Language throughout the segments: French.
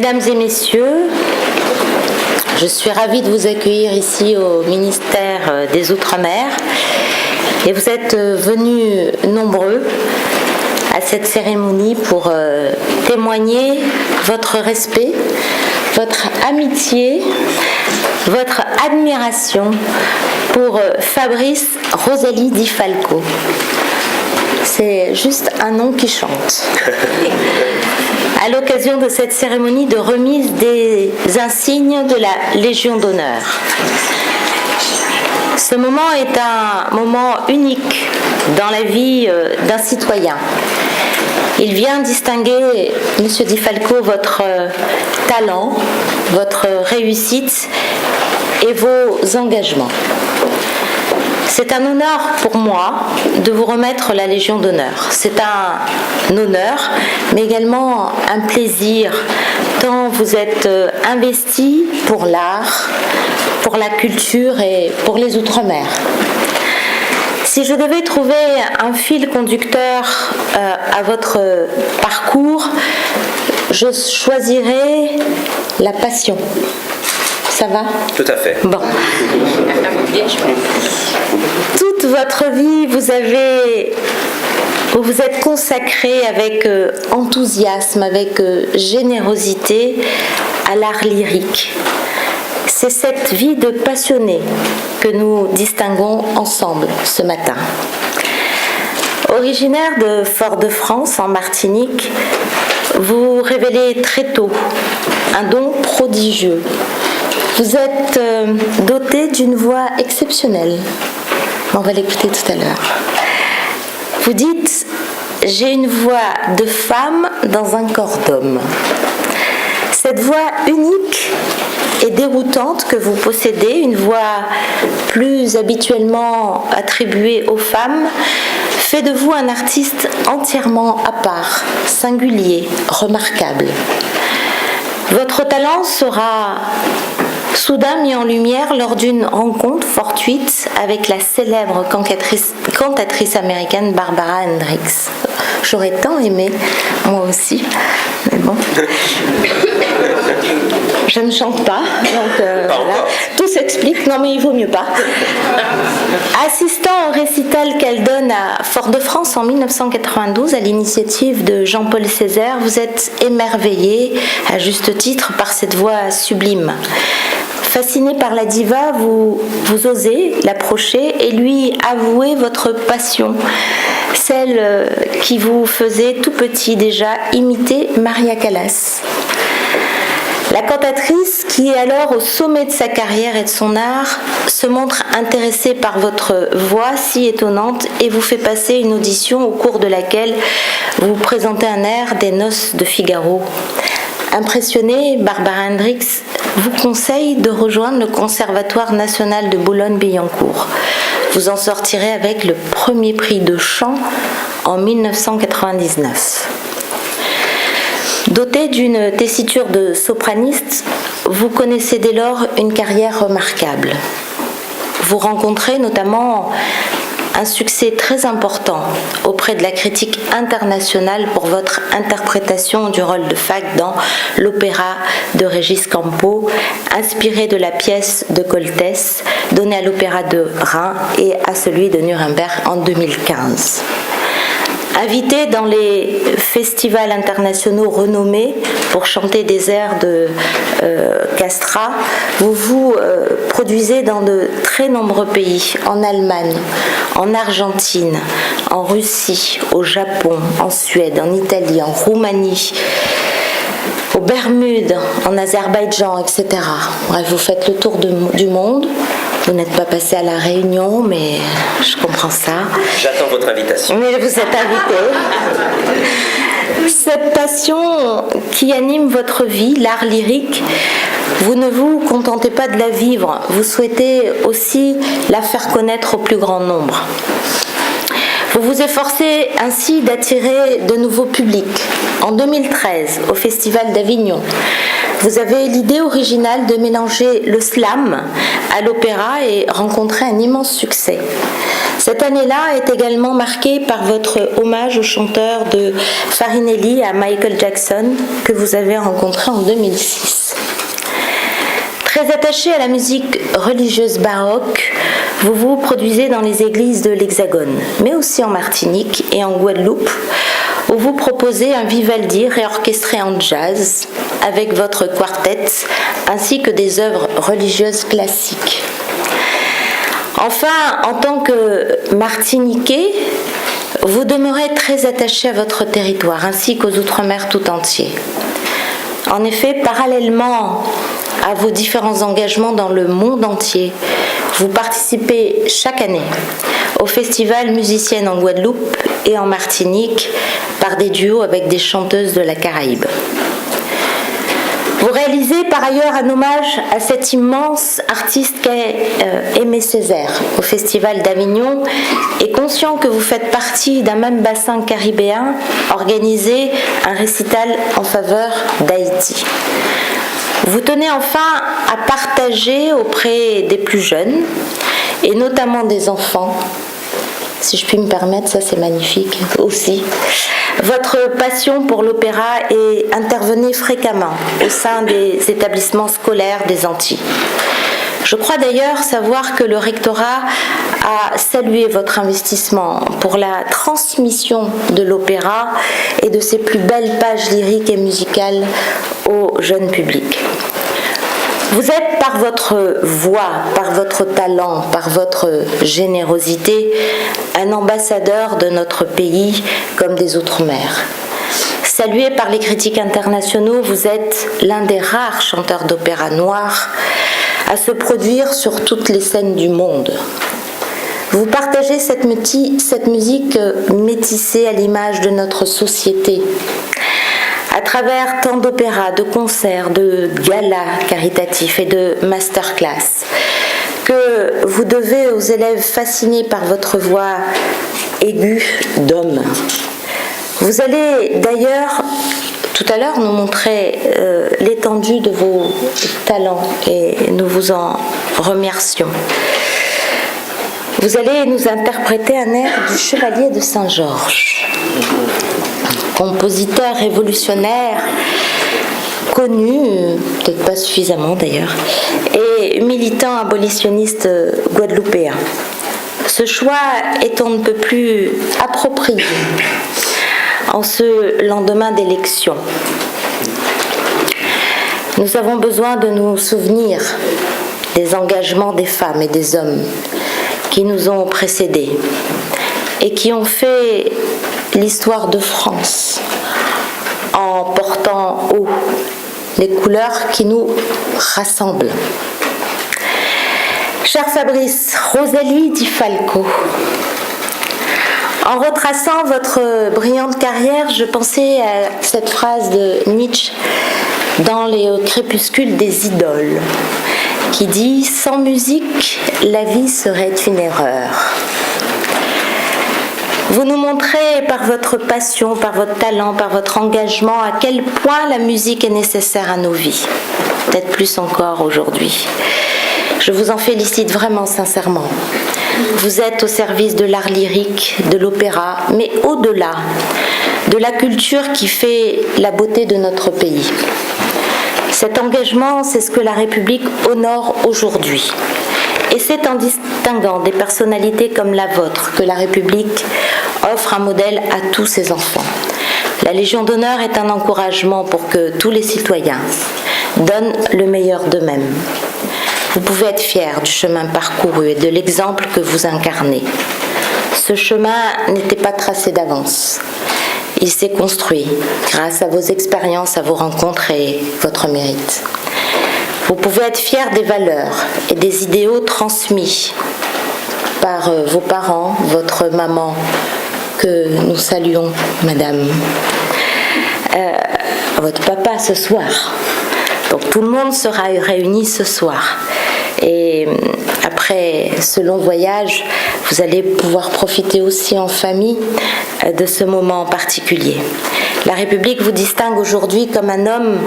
Mesdames et messieurs, je suis ravie de vous accueillir ici au ministère des Outre-mer et vous êtes venus nombreux à cette cérémonie pour témoigner votre respect, votre amitié, votre admiration pour Fabrice Rosalie Di Falco. C'est juste un nom qui chante. À l'occasion de cette cérémonie de remise des insignes de la Légion d'honneur. Ce moment est un moment unique dans la vie d'un citoyen. Il vient distinguer, Monsieur Di Falco, votre talent, votre réussite et vos engagements. C'est un honneur pour moi de vous remettre la Légion d'honneur. C'est un honneur, mais également un plaisir, tant vous êtes investi pour l'art, pour la culture et pour les Outre-mer. Si je devais trouver un fil conducteur à votre parcours, je choisirais la passion. Ça va ? Tout à fait. Bon. Toute votre vie, vous vous êtes consacré avec enthousiasme, avec générosité à l'art lyrique. C'est cette vie de passionné que nous distinguons ensemble ce matin. Originaire de Fort-de-France, en Martinique, vous révélez très tôt un don prodigieux. Vous êtes doté d'une voix exceptionnelle. On va l'écouter tout à l'heure. Vous dites « J'ai une voix de femme dans un corps d'homme ». Cette voix unique et déroutante que vous possédez, une voix plus habituellement attribuée aux femmes, fait de vous un artiste entièrement à part, singulier, remarquable. Votre talent sera soudain mis en lumière lors d'une rencontre fortuite avec la célèbre cantatrice américaine Barbara Hendricks. J'aurais tant aimé, moi aussi, mais bon. Je ne chante pas, donc voilà. Tout s'explique, non mais il vaut mieux pas. Assistant au récital qu'elle donne à Fort-de-France en 1992 à l'initiative de Jean-Paul Césaire, vous êtes émerveillé, à juste titre, par cette voix sublime. Fasciné par la diva, vous osez l'approcher et lui avouer votre passion, celle qui vous faisait tout petit déjà imiter Maria Callas. La cantatrice, qui est alors au sommet de sa carrière et de son art, se montre intéressée par votre voix si étonnante et vous fait passer une audition au cours de laquelle vous présentez un air des Noces de Figaro. Impressionnée, Barbara Hendricks vous conseille de rejoindre le Conservatoire national de Boulogne-Billancourt. Vous en sortirez avec le premier prix de chant en 1999. Doté d'une tessiture de sopraniste, vous connaissez dès lors une carrière remarquable. Vous rencontrez notamment un succès très important auprès de la critique internationale pour votre interprétation du rôle de Fag dans l'opéra de Régis Campo, inspiré de la pièce de Coltès, donnée à l'opéra de Reims et à celui de Nuremberg en 2015. Invité dans les festivals internationaux renommés pour chanter des airs de Castra, vous vous produisez dans de très nombreux pays, en Allemagne, en Argentine, en Russie, au Japon, en Suède, en Italie, en Roumanie, aux Bermudes, en Azerbaïdjan, etc. Bref, vous faites le tour du monde. Vous n'êtes pas passé à la Réunion, mais je comprends ça. J'attends votre invitation. Mais vous êtes invité. Cette passion qui anime votre vie, l'art lyrique, vous ne vous contentez pas de la vivre, vous souhaitez aussi la faire connaître au plus grand nombre. Vous vous efforcez ainsi d'attirer de nouveaux publics. En 2013, au Festival d'Avignon, vous avez l'idée originale de mélanger le slam à l'opéra et rencontrer un immense succès. Cette année-là est également marquée par votre hommage au chanteur de Farinelli à Michael Jackson que vous avez rencontré en 2006. Très attaché à la musique religieuse baroque, vous vous produisez dans les églises de l'Hexagone, mais aussi en Martinique et en Guadeloupe, où vous proposez un Vivaldi réorchestré en jazz avec votre quartet, ainsi que des œuvres religieuses classiques. Enfin, en tant que Martiniquais, vous demeurez très attaché à votre territoire, ainsi qu'aux Outre-mer tout entiers. En effet, parallèlement à vos différents engagements dans le monde entier, vous participez chaque année au festival musicienne en Guadeloupe et en Martinique par des duos avec des chanteuses de la Caraïbe. Vous réalisez par ailleurs un hommage à cet immense artiste qu'est Aimé Césaire au Festival d'Avignon et conscient que vous faites partie d'un même bassin caribéen, organisez un récital en faveur d'Haïti. Vous tenez enfin à partager auprès des plus jeunes et notamment des enfants, si je puis me permettre, ça c'est magnifique aussi, votre passion pour l'opéra et intervenez fréquemment au sein des établissements scolaires des Antilles. Je crois d'ailleurs savoir que le rectorat a salué votre investissement pour la transmission de l'opéra et de ses plus belles pages lyriques et musicales au jeune public. Vous êtes par votre voix, par votre talent, par votre générosité, un ambassadeur de notre pays comme des Outre-mer. Salué par les critiques internationaux, vous êtes l'un des rares chanteurs d'opéra noir à se produire sur toutes les scènes du monde. Vous partagez cette musique métissée à l'image de notre société, à travers tant d'opéras, de concerts, de galas caritatifs et de masterclass, que vous devez aux élèves fascinés par votre voix aiguë d'homme. Vous allez d'ailleurs tout à l'heure nous montrer l'étendue de vos talents et nous vous en remercions. Vous allez nous interpréter un air du Chevalier de Saint-Georges, compositeur révolutionnaire, connu, peut-être pas suffisamment d'ailleurs, et militant abolitionniste guadeloupéen. Ce choix est on ne peut plus approprié en ce lendemain d'élection. Nous avons besoin de nous souvenir des engagements des femmes et des hommes qui nous ont précédés et qui ont fait l'histoire de France en portant haut les couleurs qui nous rassemblent. Cher Fabrice, Rosalie Di Falco, en retraçant votre brillante carrière, je pensais à cette phrase de Nietzsche dans les crépuscules des idoles, qui dit « Sans musique, la vie serait une erreur ». Vous nous montrez par votre passion, par votre talent, par votre engagement à quel point la musique est nécessaire à nos vies, peut-être plus encore aujourd'hui. Je vous en félicite vraiment sincèrement. Vous êtes au service de l'art lyrique, de l'opéra, mais au-delà, de la culture qui fait la beauté de notre pays. Cet engagement, c'est ce que la République honore aujourd'hui. Et c'est en distinguant des personnalités comme la vôtre que la République offre un modèle à tous ses enfants. La Légion d'honneur est un encouragement pour que tous les citoyens donnent le meilleur d'eux-mêmes. Vous pouvez être fiers du chemin parcouru et de l'exemple que vous incarnez. Ce chemin n'était pas tracé d'avance. Il s'est construit grâce à vos expériences, à vos rencontres et votre mérite. Vous pouvez être fiers des valeurs et des idéaux transmis par vos parents, votre maman, que nous saluons, madame, votre papa ce soir. Donc tout le monde sera réuni ce soir. Et après ce long voyage, vous allez pouvoir profiter aussi en famille de ce moment particulier. La République vous distingue aujourd'hui comme un homme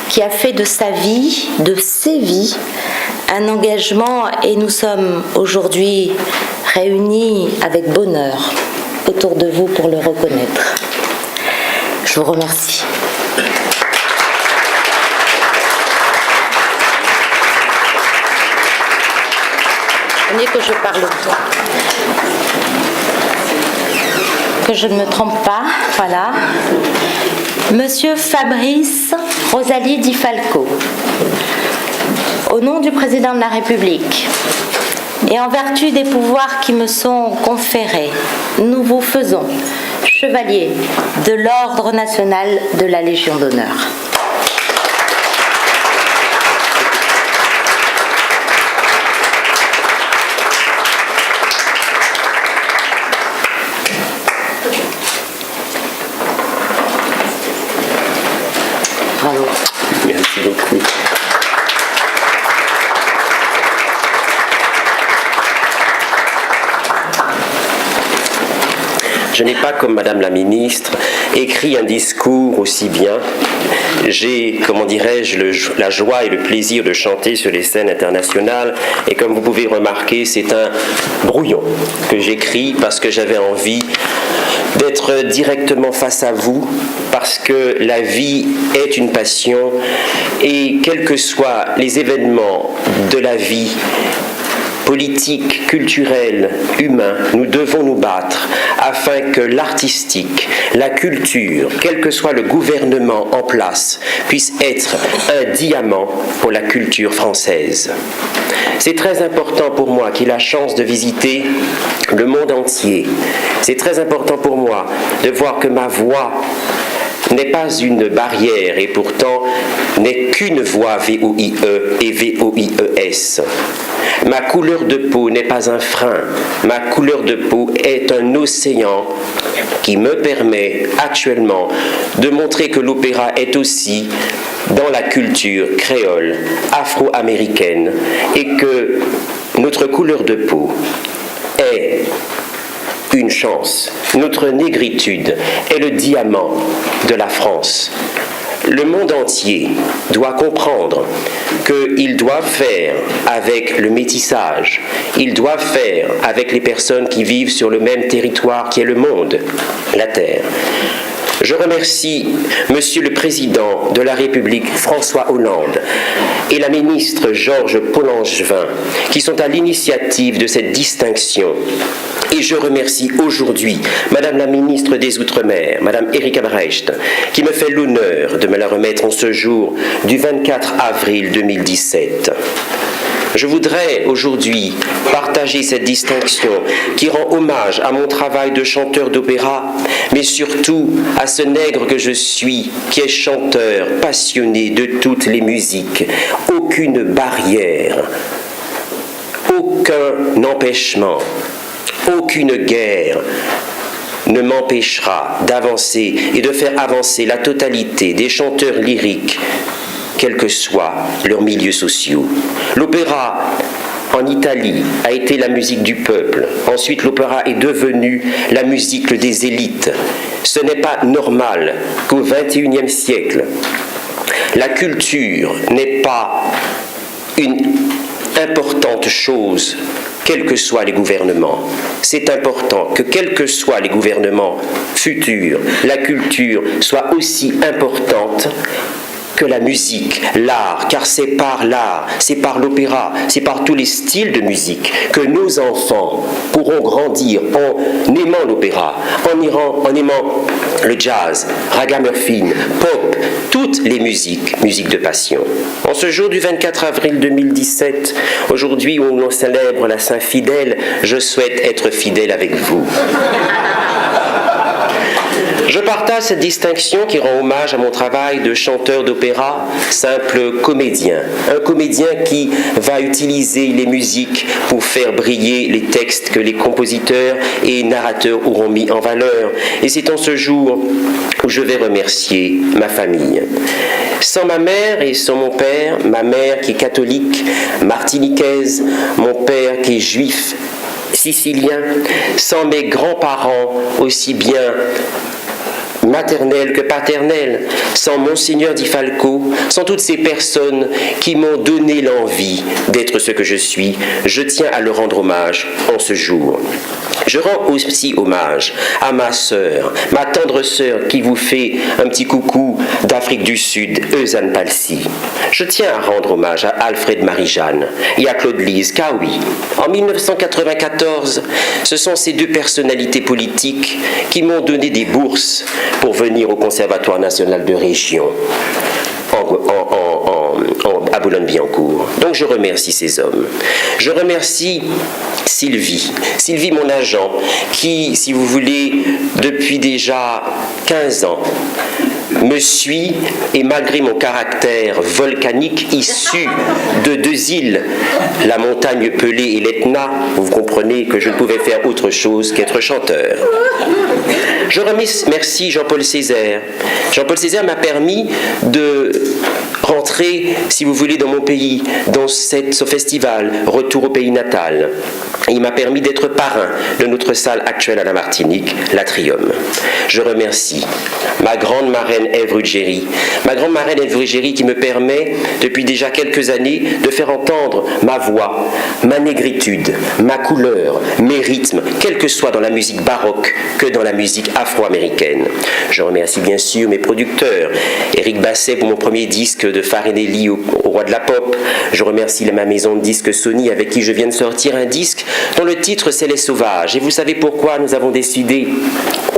qui a fait de sa vie, de ses vies, un engagement, et nous sommes aujourd'hui réunis avec bonheur autour de vous pour le reconnaître. Je vous remercie. Venez que je parle toi. Que je ne me trompe pas, voilà. Monsieur Fabrice Rosalie Di Falco, au nom du Président de la République et en vertu des pouvoirs qui me sont conférés, nous vous faisons chevalier de l'Ordre national de la Légion d'honneur. Bravo. Merci beaucoup. Je n'ai pas, comme Madame la Ministre, écrit un discours aussi bien. J'ai, comment dirais-je, la joie et le plaisir de chanter sur les scènes internationales. Et comme vous pouvez remarquer, c'est un brouillon que j'écris parce que j'avais envie d'être directement face à vous, parce que la vie est une passion et quels que soient les événements de la vie, politique, culturel, humain, nous devons nous battre afin que l'artistique, la culture, quel que soit le gouvernement en place, puisse être un diamant pour la culture française. C'est très important pour moi qui ai la chance de visiter le monde entier. C'est très important pour moi de voir que ma voix n'est pas une barrière et pourtant n'est qu'une voix VOIE et VOIES. Ma couleur de peau n'est pas un frein. Ma couleur de peau est un océan qui me permet actuellement de montrer que l'opéra est aussi dans la culture créole, afro-américaine et que notre couleur de peau est une chance. Notre négritude est le diamant de la France. Le monde entier doit comprendre qu'ils doivent faire avec le métissage, ils doivent faire avec les personnes qui vivent sur le même territoire qui est le monde, la Terre. Je remercie Monsieur le Président de la République François Hollande et la ministre Georges Paul-Angevin qui sont à l'initiative de cette distinction. Et je remercie aujourd'hui Madame la ministre des Outre-mer, Madame Erika Brecht, qui me fait l'honneur de me la remettre en ce jour du 24 avril 2017. Je voudrais aujourd'hui partager cette distinction qui rend hommage à mon travail de chanteur d'opéra, mais surtout à ce nègre que je suis, qui est chanteur passionné de toutes les musiques. Aucune barrière, aucun empêchement, aucune guerre ne m'empêchera d'avancer et de faire avancer la totalité des chanteurs lyriques, quels que soient leurs milieux sociaux. L'opéra en Italie a été la musique du peuple. Ensuite, l'opéra est devenu la musique des élites. Ce n'est pas normal qu'au XXIe siècle, la culture n'est pas une importante chose, quels que soient les gouvernements. C'est important que, quels que soient les gouvernements futurs, la culture soit aussi importante que la musique, l'art, car c'est par l'art, c'est par l'opéra, c'est par tous les styles de musique que nos enfants pourront grandir en aimant l'opéra, en aimant le jazz, ragamuffin, pop, toutes les musiques, musique de passion. En ce jour du 24 avril 2017, aujourd'hui où l'on célèbre la Saint-Fidèle, je souhaite être fidèle avec vous. Je partage cette distinction qui rend hommage à mon travail de chanteur d'opéra, simple comédien. Un comédien qui va utiliser les musiques pour faire briller les textes que les compositeurs et narrateurs auront mis en valeur. Et c'est en ce jour où je vais remercier ma famille. Sans ma mère et sans mon père, ma mère qui est catholique, martiniquaise, mon père qui est juif, sicilien, sans mes grands-parents aussi bien maternelle que paternelle, sans Monseigneur Di Falco, sans toutes ces personnes qui m'ont donné l'envie d'être ce que je suis, je tiens à leur rendre hommage en ce jour. Je rends aussi hommage à ma sœur, ma tendre sœur qui vous fait un petit coucou d'Afrique du Sud, Eusanne Palsy. Je tiens à rendre hommage à Alfred Marie-Jeanne et à Claude Lise, car oui, en 1994, ce sont ces deux personnalités politiques qui m'ont donné des bourses pour venir au Conservatoire national de région à Boulogne-Billancourt. Donc je remercie ces hommes. Je remercie Sylvie, mon agent, qui, si vous voulez, depuis déjà 15 ans, me suit et malgré mon caractère volcanique issu de deux îles, la montagne Pelée et l'Etna, vous comprenez que je ne pouvais faire autre chose qu'être chanteur. Je remercie Jean-Paul Césaire. Jean-Paul Césaire m'a permis de rentrer, si vous voulez, dans mon pays, dans ce festival, Retour au pays natal. Il m'a permis d'être parrain de notre salle actuelle à la Martinique, l'Atrium. Je remercie ma grande marraine Ève Ruggieri. Ma grande marraine Ève Ruggieri qui me permet, depuis déjà quelques années, de faire entendre ma voix, ma négritude, ma couleur, mes rythmes, quel que soit dans la musique baroque que dans la musique afro-américaine. Je remercie bien sûr mes producteurs, Éric Basset pour mon premier disque de Farinelli au roi de la pop. Je remercie ma maison de disques Sony avec qui je viens de sortir un disque dont le titre c'est Les Sauvages. Et vous savez pourquoi nous avons décidé,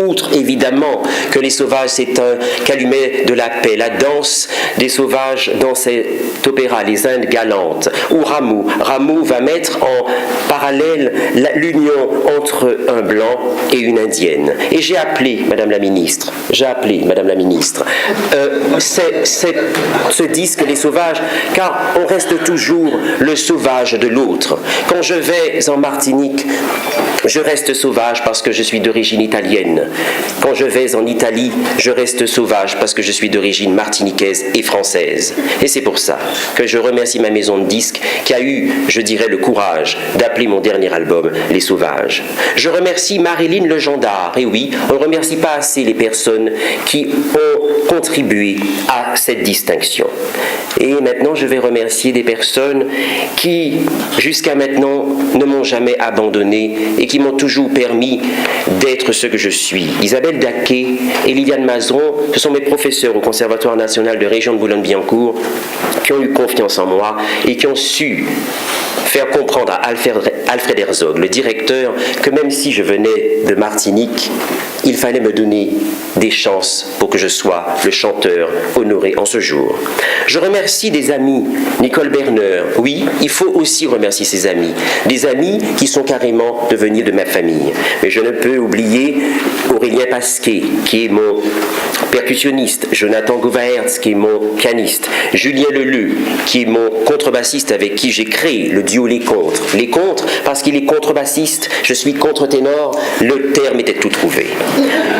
outre évidemment que Les Sauvages c'est un calumet de la paix, la danse des sauvages dans cet opéra Les Indes galantes, où Rameau va mettre en parallèle l'union entre un blanc et une indienne. Et j'ai appelé Madame la Ministre, ce disque Les Sauvages, car on reste toujours le sauvage de l'autre. Quand je vais en Martinique, je reste sauvage parce que je suis d'origine italienne. Quand je vais en Italie, je reste sauvage parce que je suis d'origine martiniquaise et française. Et c'est pour ça que je remercie ma maison de disques qui a eu, je dirais, le courage d'appeler mon dernier album Les Sauvages. Je remercie Marilyn Le Gendard. Et oui, on ne remercie pas assez les personnes qui ont contribué à cette distinction. Et maintenant, je vais remercier des personnes qui, jusqu'à maintenant, ne m'ont jamais abandonné et qui m'ont toujours permis d'être ce que je suis. Isabelle Daquet et Liliane Mazeron, ce sont mes professeurs au Conservatoire national de région de Boulogne-Billancourt qui ont eu confiance en moi et qui ont su faire comprendre à Alfred Herzog, le directeur, que même si je venais de Martinique, il fallait me donner des chances pour que je sois le chanteur honoré en ce jour. Je remercie des amis, Nicole Berner. Oui, il faut aussi remercier ses amis. Des amis qui sont carrément devenus de ma famille. Mais je ne peux oublier Aurélien Pasquet, qui est mon percussionniste, Jonathan Gouvaerts, qui est mon pianiste, Julien Leleu, qui est mon contrebassiste avec qui j'ai créé le duo Les Contres. Les Contres, parce qu'il est contrebassiste, je suis contre-ténor, le terme était tout trouvé.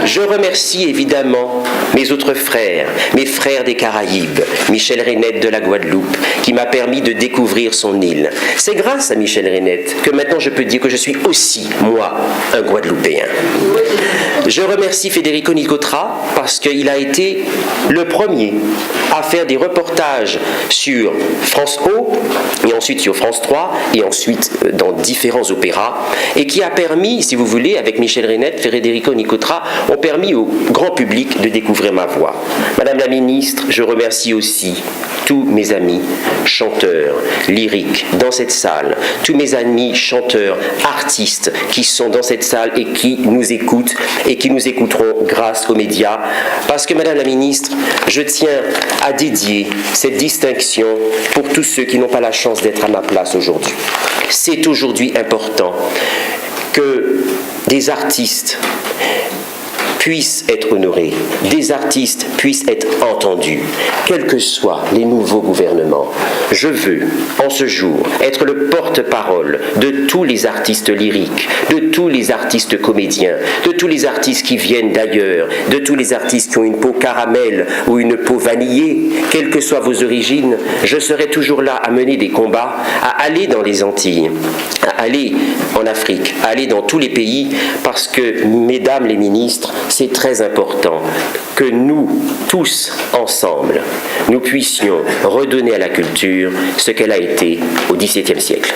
Je remercie évidemment mes autres frères, mes frères des Caraïbes, Michel Reynette de la Guadeloupe, qui m'a permis de découvrir son île. C'est grâce à Michel Reynette que maintenant je peux dire que je suis aussi, moi, un Guadeloupéen. Je remercie Federico Nicotra parce qu'il a été le premier à faire des reportages sur France O et ensuite sur France 3 et ensuite dans différents opéras et qui a permis, si vous voulez, avec Michel Reynette, Federico Nicotra, ont permis au grand public de découvrir ma voix. Madame la Ministre, je remercie aussi tous mes amis chanteurs lyriques dans cette salle, tous mes amis chanteurs, artistes qui sont dans cette salle et qui nous écoutent et qui nous écouteront grâce aux médias. Parce que Madame la Ministre, je tiens à dédier cette distinction pour tous ceux qui n'ont pas la chance d'être à ma place aujourd'hui. C'est aujourd'hui important que des artistes puissent être honorés, des artistes puissent être entendus, quels que soient les nouveaux gouvernements. Je veux, en ce jour, être le porte-parole de tous les artistes lyriques, de tous les artistes comédiens, de tous les artistes qui viennent d'ailleurs, de tous les artistes qui ont une peau caramel ou une peau vanillée, quelles que soient vos origines. Je serai toujours là à mener des combats, à aller dans les Antilles, à aller en Afrique, à aller dans tous les pays, parce que, mesdames les ministres, c'est très important que nous, tous ensemble, nous puissions redonner à la culture ce qu'elle a été au XVIIe siècle.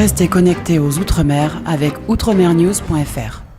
Restez connectés aux Outre-mer avec outremernews.fr.